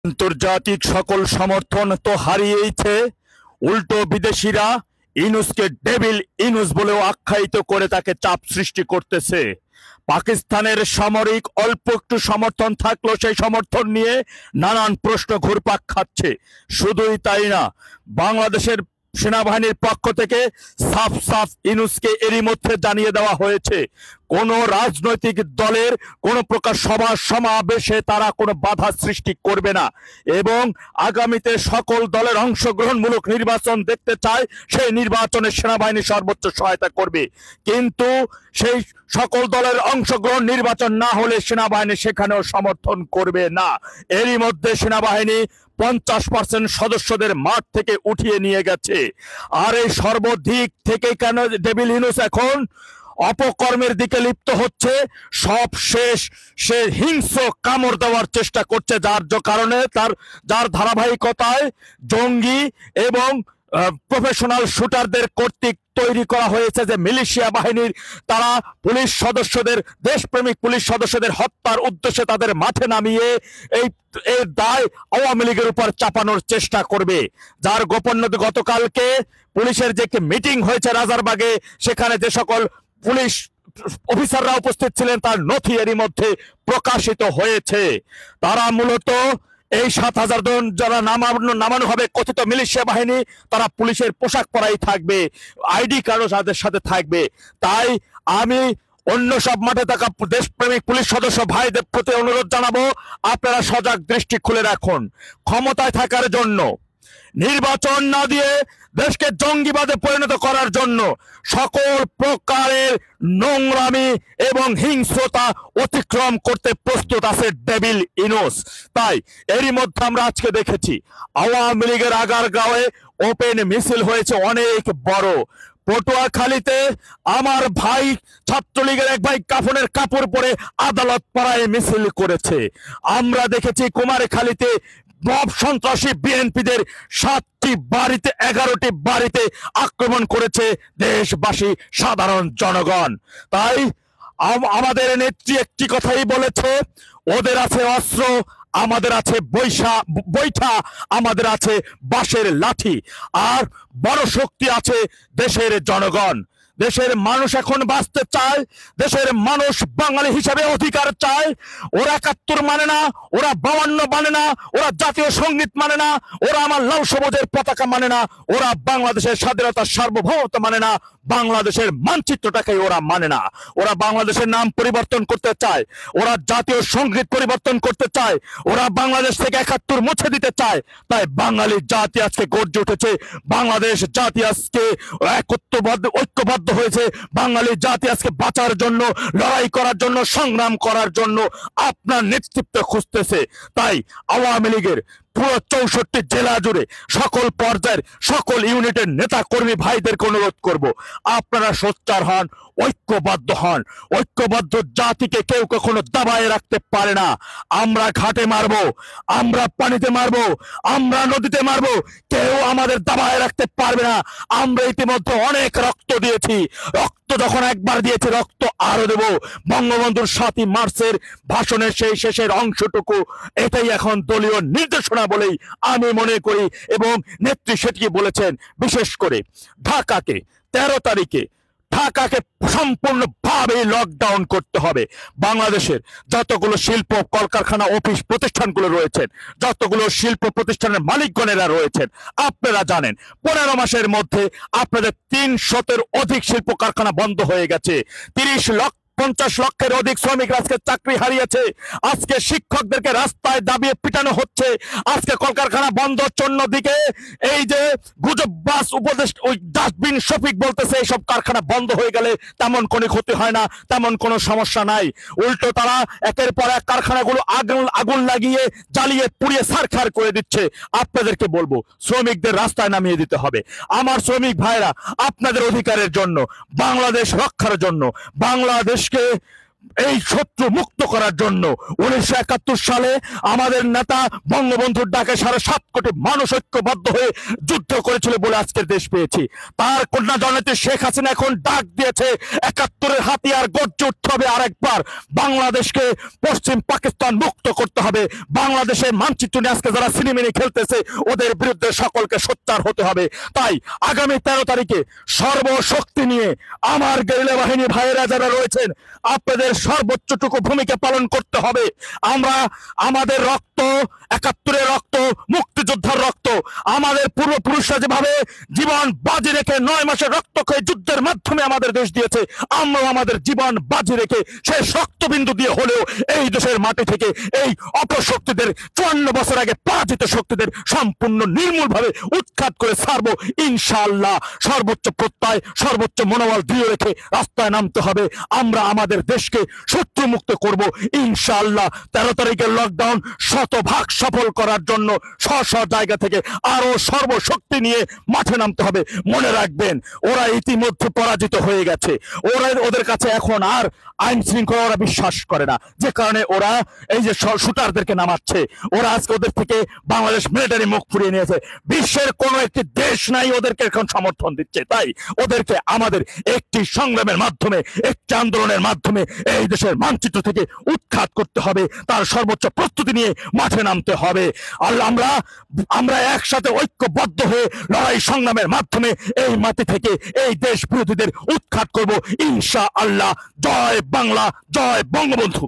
আন্তর্জাতিক সকল সমর্থন তো হারিয়েছে, উল্টো বিদেশিরা ইউনূসকে ডেভিল ইউনূস বলেও আখ্যায়িত করে তাকে চাপ সৃষ্টি করতেছে। পাকিস্তানের সামরিক অল্প একটু সমর্থন থাকলেও সেই সমর্থন নিয়ে নানান প্রশ্ন ঘুরপাক খাচ্ছে। শুধুই তাই না, বাংলাদেশের সেনাবাহিনীর পক্ষ থেকে সাফ সাফ ইউনূসকে এরই মধ্যে জানিয়ে দেওয়া হয়েছে কোন রাজনৈতিক দলের কোন প্রকার সভা সমাবেশে তারা কোনো বাধা সৃষ্টি করবে না এবং আগামীতে সকল দলের অংশগ্রহণমূলক নির্বাচন দেখতে চায়, সেই নির্বাচনে সেনাবাহিনী সর্বোচ্চ সহায়তা করবে। কিন্তু সেই সকল দলের অংশগ্রহণ নির্বাচন না হলে সেনাবাহিনী সেখানেও সমর্থন করবে না। এরই মধ্যে সেনাবাহিনী 50% সদস্যদের মাঠ থেকে উঠিয়ে নিয়ে গেছে। আর এই সর্বদিক থেকে কেন ডেভিল ইউনূস এখন অপকর্মের দিকে লিপ্ত হচ্ছে, সব শেষ সে হিংস্র কামড় দেওয়ার চেষ্টা করছে, যার কারণে যার ধারাবাহিকতায় জঙ্গি এবং প্রফেশনাল শুটারদের কর্তৃক তৈরি করা হয়েছে যে মিলিশিয়া বাহিনীর তারা পুলিশ সদস্যদের, দেশপ্রেমিক পুলিশ সদস্যদের হত্যার উদ্দেশ্যে তাদের মাঠে নামিয়ে এই দায় আওয়ামী লীগের উপর চাপানোর চেষ্টা করবে। যার গোপনীয়তা গতকালকে পুলিশের যে মিটিং হয়েছে রাজারবাগে, সেখানে যে সকল পুলিশ অফিসাররা উপস্থিত ছিলেন তার নথি এরই মধ্যে প্রকাশিত হয়েছে। তারা মূলত এই 7,000 জন যারা নামানো হবে কথিত মিলিশিয়া বাহিনী, তারা পুলিশের পোশাক পরাই থাকবে, আইডি কার্ডও তাদের সাথে থাকবে। তাই আমি অন্য সব মাঠে থাকা দেশপ্রেমিক পুলিশ সদস্য ভাইদের প্রতি অনুরোধ জানাবো, আপনারা সজাগ দৃষ্টি খুলে রাখুন। ক্ষমতায় থাকার জন্য, নির্বাচন না দিয়ে দেশকে জঙ্গিবাদে পরিণত করার জন্য সকল প্রকারের নোংরামি এবং হিংস্রতা অতিক্রম করতে প্রস্তুত আছে ডেভিল ইউনূস। তাই এরই মধ্যে আমরা আজকে দেখেছি আওয়ামী লীগের আগারগাঁওয়ে ওপেন মিছিল হয়েছে অনেক বড়। পটুয়াখালীতে আমার ভাই ছাত্রলীগের এক ভাই কাফনের কাপড় পরে আদালত পাড়ায় মিছিল করেছে। আমরা দেখেছি কুমারখালীতে মব সন্ত্রাসী বিএনপিদের 7টি বাড়িতে 11টি বাড়িতে আক্রমণ করেছে দেশবাসী, সাধারণ জনগণ। তাই আমাদের নেত্রী একটি কথাই বলেছে, ওদের আছে অস্ত্র, আমাদের আছে বৈঠা, আমাদের আছে বাঁশের লাঠি, আর বড় শক্তি আছে দেশের জনগণ। দেশের মানুষ এখন বাঁচতে চায়, দেশের মানুষ বাঙালি হিসাবে অধিকার চায়। ওরা 71 মানে না, ওরা 52 মানে না, ওরা জাতীয় সঙ্গীত মানে না, ওরা আমার লাল সবুজের পতাকা মানে না, ওরা বাংলাদেশের স্বাধীনতার সার্বভৌমত্ব মানে না, বাংলাদেশের মানচিত্রটাকে ওরা মানে না। ওরা বাংলাদেশের নাম পরিবর্তন করতে চায়, ওরা জাতীয় সঙ্গীত পরিবর্তন করতে চায়, ওরা বাংলাদেশ থেকে 71 মুছে দিতে চায়। তাই বাঙালি জাতি আজকে গর্জে উঠেছে, বাংলাদেশ জাতি আজকে ঐক্যবদ্ধ হয়েছে, বাঙালি জাতি আজকে বাঁচার জন্য, লড়াই করার জন্য, সংগ্রাম করার জন্য আপনার নেতৃত্ব খুঁজতেছে। তাই আওয়ামী লীগের পুরো 64 জেলা জুড়ে সকল পর্যায়ের সকল ইউনিটের নেতা কর্মী ভাইদেরকে অনুরোধ করব, আপনারা সোচ্চার হন, ঐক্যবদ্ধ হন। ঐক্যবদ্ধ জাতিকে কেউ কখনো দাবায় রাখতে পারে না। আমরা ঘাটে মারবো, আমরা পানিতে মারবো, আমরা নদীতে মারবো, কেউ আমাদের দাবায় রাখতে পারবে না। আমরা ইতিমধ্যে অনেক রক্ত দিয়েছি, রক্ত যখন একবার দিয়েছি রক্ত আরো দেব। বঙ্গবন্ধুর 7ই মার্চের ভাষণের সেই শেষের অংশটুকু এটাই এখন দলীয় নির্দেশনা বলেই আমি মনে করি, এবং নেত্রী সেটি বলেছেন। বিশেষ করে ঢাকাকে 13 তারিখে ঢাকাকে সম্পূর্ণভাবে লকডাউন করতে হবে। বাংলাদেশের যতগুলো শিল্প কলকারখানা অফিস প্রতিষ্ঠানগুলো রয়েছেন, যতগুলো শিল্প প্রতিষ্ঠানের মালিকগণেরা রয়েছেন, আপনারা জানেন 15 মাসের মধ্যে আপনাদের 300-এর অধিক শিল্প কারখানা বন্ধ হয়ে গেছে। 50 লক্ষের অধিক শ্রমিক আজকে চাকরি হারিয়েছে। আজকে শিক্ষকদেরকে রাস্তায় দাবিয়ে পিটানো হচ্ছে। আজকে কলকারখানা বন্ধ হচ্ছে। অন্যদিকে এই যে গুজববাজ উপদেশ ওই ডাস্টবিন শফিক বলতেছে এইসব কারখানা বন্ধ হয়ে গেলে তেমন কোনো ক্ষতি হয় না, তেমন কোনো সমস্যা নাই। উল্টো তারা একের পর এক কারখানাগুলো আগুন লাগিয়ে জ্বালিয়ে পুড়িয়ে ছারখার করে দিচ্ছে। আপনাদেরকে বলবো, শ্রমিকদের রাস্তায় নামিয়ে দিতে হবে। আমার শ্রমিক ভাইরা, আপনাদের অধিকারের জন্য, বাংলাদেশ রক্ষার জন্য, বাংলাদেশকে এই শত্রু মুক্ত করার জন্য 1971 সালে আমাদের নেতা বঙ্গবন্ধুর ডাকে 7.5 কোটি মানুষ ঐক্যবদ্ধ হয়ে যুদ্ধ করেছিল বলে আজকের দেশ পেয়েছি। তার কন্যা জননেত্রী শেখ হাসিনা এখন ডাক দিয়েছে 71-এর হাতিয়ার গর্জে উঠতে হবে, আরেকবার বাংলাদেশকে পশ্চিম পাকিস্তান মুক্ত করতে হবে। বাংলাদেশের মানচিত্র নিয়ে আজকে যারা সিনেমিনি খেলতেছে ওদের বিরুদ্ধে সকলকে সোচ্চার হতে হবে। তাই আগামী 13 তারিখে সর্বশক্তি নিয়ে আমার গেরিলা বাহিনী ভাইয়েরা যারা রয়েছেন আপনাদের সর্বোচ্চটুকু ভূমিকা পালন করতে হবে। আমরা আমাদের রক্ত 71-এর রক্ত, মুক্তিযোদ্ধার রক্ত, আমাদের পূর্বপুরুষরা যেভাবে জীবন বাজি রেখে 9 মাসের রক্ত খেয়ে যুদ্ধের মাধ্যমে আমাদের দেশ দিয়েছে, আমরাও আমাদের জীবন বাজি রেখে সেই রক্তবিন্দু দিয়ে হলেও এই দেশের মাটি থেকে এই অপশক্তিদের 54 বছর আগে পরাজিত শক্তিদের সম্পূর্ণ নির্মূলভাবে উৎখাত করে ছাড়বো ইনশাআল্লাহ। সর্বোচ্চ প্রত্যয়, সর্বোচ্চ মনোবল দৃঢ় রেখে রাস্তায় নামতে হবে। আমরা আমাদের দেশকে শত্রুমুক্ত করব ইনশাআল্লাহ। 13 তারিখের লকডাউন শতভাগ সফল করার জন্য স্ব জায়গা থেকে আরো সর্বশক্তি নিয়ে মাঠে নামতে হবে। মনে রাখবেন ওরা ইতিমধ্যে পরাজিত হয়ে গেছে। ওদের কাছে এখন আর আইন শৃঙ্খলা ওরা বিশ্বাস করে না, যে কারণে ওরা এই যে শুটারদেরকে নামাচ্ছে। ওরা আজকে ওদের থেকে বাংলাদেশ মিলিটারি মুখ ফুরিয়ে নিয়েছে। বিশ্বের কোনো একটি দেশ নাই ওদেরকে এখন সমর্থন দিচ্ছে। তাই ওদেরকে আমাদের একটি সংগ্রামের মাধ্যমে, একটি আন্দোলনের মাধ্যমে এই দেশের মানচিত্র থেকে উৎখাত করতে হবে। তার সর্বোচ্চ প্রস্তুতি নিয়ে মাঠে নামতে হবে। আল্লাহ আমরা একসাথে ঐক্যবদ্ধ হয়ে লড়াই সংগ্রামের মাধ্যমে এই মাটি থেকে এই দেশ বিরোধীদের উৎখাত করব ইনশাআল্লাহ। জয় বাংলা, জয় বঙ্গবন্ধু।